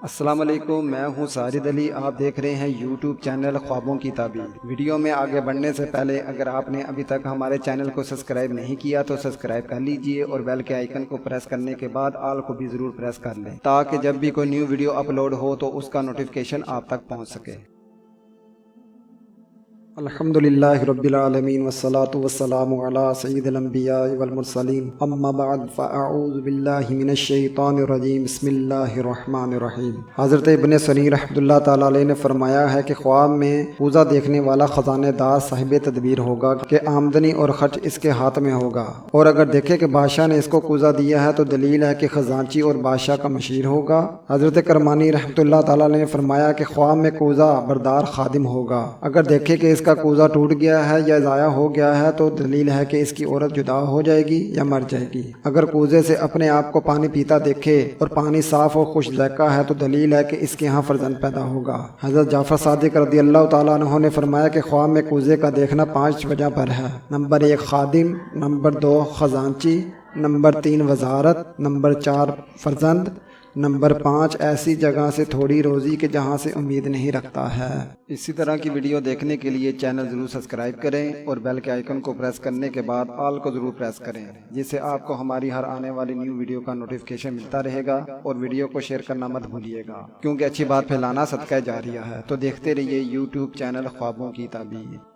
السلام علیکم، میں ہوں ساجد علی۔ آپ دیکھ رہے ہیں یوٹیوب چینل خوابوں کی تعبیر۔ ویڈیو میں آگے بڑھنے سے پہلے اگر آپ نے ابھی تک ہمارے چینل کو سبسکرائب نہیں کیا تو سبسکرائب کر لیجئے اور بیل کے آئیکن کو پریس کرنے کے بعد آل کو بھی ضرور پریس کر لیں تاکہ جب بھی کوئی نیو ویڈیو اپلوڈ ہو تو اس کا نوٹیفیکیشن آپ تک پہنچ سکے۔ الحمدللہ رب العالمین والصلاة والسلام علی سید الانبیاء والمرسلین، اما بعد فاعوذ باللہ من الشیطان الرجیم، بسم اللہ الرحمن الرحیم۔ حضرت ابن سنی رحمۃ اللہ تعالیٰ علیہ نے فرمایا ہے کہ خواب میں کوزہ دیکھنے والا خزانے دار صاحب تدبیر ہوگا کہ آمدنی اور خرچ اس کے ہاتھ میں ہوگا، اور اگر دیکھے کہ بادشاہ نے اس کو کوزہ دیا ہے تو دلیل ہے کہ خزانچی اور بادشاہ کا مشیر ہوگا۔ حضرت کرمانی رحمۃ اللہ تعالیٰ علیہ نے فرمایا کہ خواب میں کوزہ بردار خادم ہوگا، اگر دیکھے کہ اس کا کوزہ ٹوٹ گیا ہے یا ضائع ہو گیا ہے تو دلیل ہے کہ اس کی عورت جدا ہو جائے گی یا مر جائے گی۔ اگر کوزے سے اپنے آپ کو پانی پیتا دیکھے اور پانی صاف اور خوش ذائقہ ہے تو دلیل ہے کہ اس کے ہاں فرزند پیدا ہوگا۔ حضرت جعفر صادق رضی اللہ تعالیٰ عنہ نے فرمایا کہ خواب میں کوزے کا دیکھنا 5 وجہ پر ہے۔ نمبر 1 خادم، نمبر 2 خزانچی، نمبر 3 وزارت، نمبر 4 فرزند، نمبر 5 ایسی جگہ سے تھوڑی روزی کہ جہاں سے امید نہیں رکھتا ہے۔ اسی طرح کی ویڈیو دیکھنے کے لیے چینل ضرور سبسکرائب کریں اور بیل کے آئیکن کو پریس کرنے کے بعد آل کو ضرور پریس کریں، جس سے آپ کو ہماری ہر آنے والی نیو ویڈیو کا نوٹیفیکیشن ملتا رہے گا۔ اور ویڈیو کو شیئر کرنا مت بھولیے گا، کیونکہ اچھی بات پھیلانا صدقہ جاریہ ہے۔ تو دیکھتے رہیے یوٹیوب چینل خوابوں کی تعبیر۔